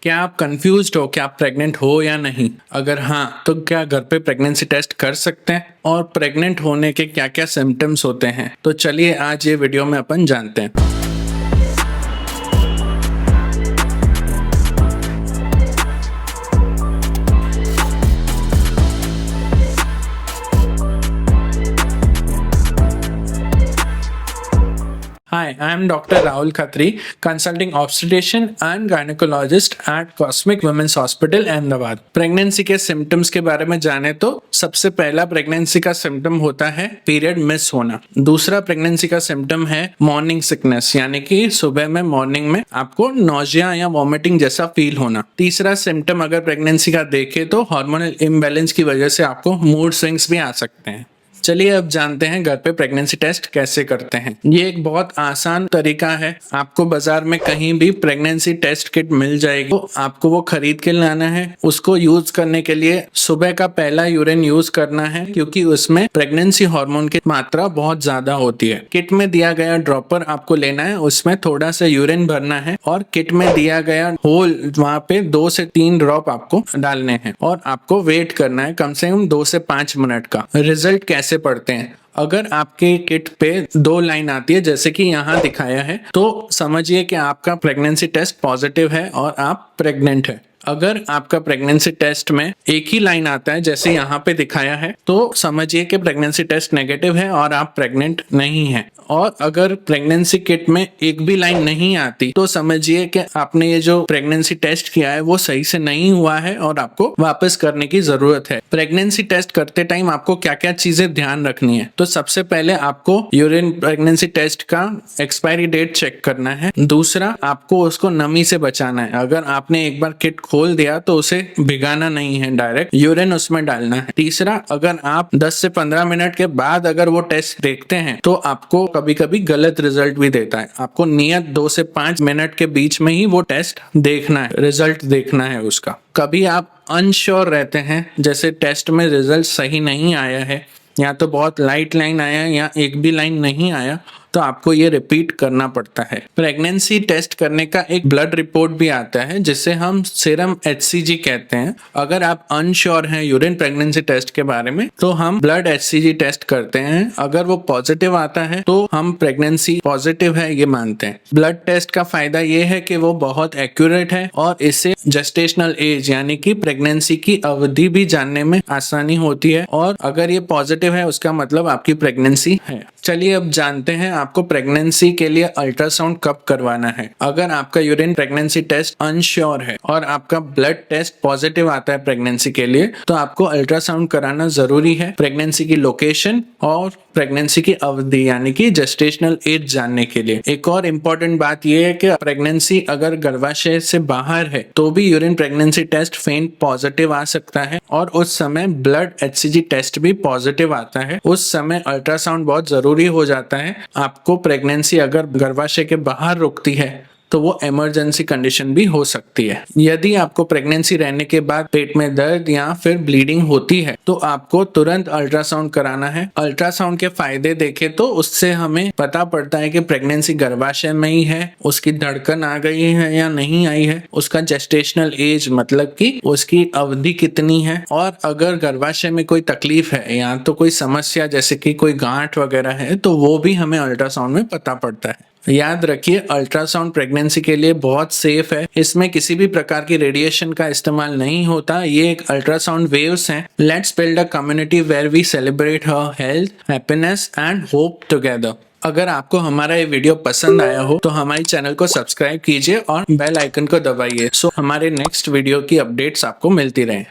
क्या आप कंफ्यूज्ड हो कि आप प्रेग्नेंट हो या नहीं? अगर हाँ, तो क्या घर पे प्रेगनेंसी टेस्ट कर सकते हैं? और प्रेग्नेंट होने के क्या-क्या सिम्पटम्स होते हैं? तो चलिए आज ये वीडियो में अपन जानते हैं। Hi, I am Dr. Rahul Khatri, consulting obstetrician and gynecologist at Cosmic Women's Hospital, Ahmedabad. Pregnancy के सिम्टम्स के बारे में जाने तो सबसे पहला प्रेगनेंसी का सिम्टम होता है पीरियड मिस होना। दूसरा प्रेगनेंसी का सिम्टम है मॉर्निंग सिकनेस, यानी कि सुबह में मॉर्निंग में आपको नोजिया या वॉमिटिंग जैसा फील होना। तीसरा सिम्टम अगर प्रेगनेंसी का देखें तो हार्मोनल इम्बैलेंस की वजह से आपको मूड स्विंग्स भी आ सकते हैं। चलिए अब जानते हैं घर पे प्रेगनेंसी टेस्ट कैसे करते हैं। ये एक बहुत आसान तरीका है। आपको बाजार में कहीं भी प्रेगनेंसी टेस्ट किट मिल जाएगी, तो आपको वो खरीद के लाना है। उसको यूज करने के लिए सुबह का पहला यूरिन यूज करना है, क्योंकि उसमें प्रेगनेंसी हार्मोन की मात्रा बहुत ज्यादा होती है। किट में दिया गया ड्रॉपर आपको लेना है, उसमें थोड़ा सा यूरिन भरना है और किट में दिया गया होल वहाँ पे 2 से 3 ड्रॉप आपको डालने हैं और आपको वेट करना है कम से कम 2 से 5 मिनट का। रिजल्ट कैसे पढ़ते हैं? अगर आपके किट पे 2 लाइन आती है जैसे कि यहाँ दिखाया है, तो समझिए कि आपका प्रेगनेंसी टेस्ट पॉजिटिव है और आप प्रेग्नेंट है। अगर आपका प्रेगनेंसी टेस्ट में एक ही लाइन आता है जैसे यहाँ पे दिखाया है, तो समझिए कि प्रेगनेंसी टेस्ट नेगेटिव है और आप प्रेग्नेंट नहीं हैं। और अगर प्रेगनेंसी किट में एक भी लाइन नहीं आती, तो समझिए कि आपने ये जो प्रेगनेंसी टेस्ट किया है वो सही से नहीं हुआ है और आपको वापस करने की जरूरत है। प्रेगनेंसी टेस्ट करते टाइम आपको क्या क्या चीजें ध्यान रखनी है? तो सबसे पहले आपको यूरिन प्रेगनेंसी टेस्ट का एक्सपायरी डेट चेक करना है। दूसरा, आपको उसको नमी से बचाना है। अगर आपने एक बार किट खोल दिया तो उसे भिगाना नहीं है, डायरेक्ट यूरिन उसमें डालना है। तीसरा, अगर आप 10 से 15 मिनट के बाद अगर वो टेस्ट देखते हैं तो आपको कभी कभी गलत रिजल्ट भी देता है। आपको नियत 2 से 5 मिनट के बीच में ही वो टेस्ट देखना है, रिजल्ट देखना है उसका। कभी आप अनश्योर रहते हैं, जैसे टेस्ट में रिजल्ट सही नहीं आया है, या तो बहुत लाइट लाइन आया या एक भी लाइन नहीं आया, तो आपको ये रिपीट करना पड़ता है। प्रेगनेंसी टेस्ट करने का एक ब्लड रिपोर्ट भी आता है जिसे हम सीरम HCG कहते हैं। अगर आप अनश्योर हैं यूरिन प्रेगनेंसी टेस्ट के बारे में, तो हम ब्लड HCG टेस्ट करते हैं। अगर वो पॉजिटिव आता है तो हम प्रेगनेंसी पॉजिटिव है ये मानते हैं। ब्लड टेस्ट का फायदा ये है कि वो बहुत एक्यूरेट है और इससे जेस्टेशनल एज यानी कि प्रेगनेंसी की अवधि भी जानने में आसानी होती है, और अगर ये पॉजिटिव है उसका मतलब आपकी प्रेगनेंसी है। चलिए अब जानते हैं आपको प्रेगनेंसी के लिए अल्ट्रासाउंड कब करवाना है। अगर आपका यूरिन प्रेगनेंसी टेस्ट अनश्योर है और आपका ब्लड टेस्ट पॉजिटिव आता है प्रेगनेंसी के लिए, तो आपको अल्ट्रासाउंड कराना जरूरी है प्रेगनेंसी की लोकेशन और प्रेगनेंसी की अवधि यानी कि जेस्टेशनल एज जानने के लिए। एक और इम्पोर्टेंट बात यह है कि प्रेगनेंसी अगर गर्भाशय से बाहर है तो भी यूरिन प्रेगनेंसी टेस्ट फेंट पॉजिटिव आ सकता है, और उस समय ब्लड HCG टेस्ट भी पॉजिटिव आता है। उस समय अल्ट्रासाउंड बहुत जरूरी हो जाता है। आपको प्रेगनेंसी अगर गर्भाशय के बाहर रुकती है तो वो इमरजेंसी कंडीशन भी हो सकती है। यदि आपको प्रेगनेंसी रहने के बाद पेट में दर्द या फिर ब्लीडिंग होती है तो आपको तुरंत अल्ट्रासाउंड कराना है। अल्ट्रासाउंड के फायदे देखें तो उससे हमें पता पड़ता है कि प्रेगनेंसी गर्भाशय में ही है, उसकी धड़कन आ गई है या नहीं आई है, उसका जेस्टेशनल एज मतलब कि उसकी अवधि कितनी है, और अगर गर्भाशय में कोई तकलीफ है या तो कोई समस्या जैसे कि कोई गांठ वगैरह है तो वो भी हमें अल्ट्रासाउंड में पता पड़ता है। याद रखिए, अल्ट्रासाउंड प्रेगनेंसी के लिए बहुत सेफ है। इसमें किसी भी प्रकार की रेडिएशन का इस्तेमाल नहीं होता। ये एक अल्ट्रासाउंड वेव्स हैं। Let's build a community where we celebrate her health, happiness and hope together. अगर आपको हमारा ये वीडियो पसंद आया हो तो हमारे चैनल को सब्सक्राइब कीजिए और बेल आइकन को दबाइए, सो हमारे नेक्स्ट वीडियो की अपडेट्स आपको मिलती रहे।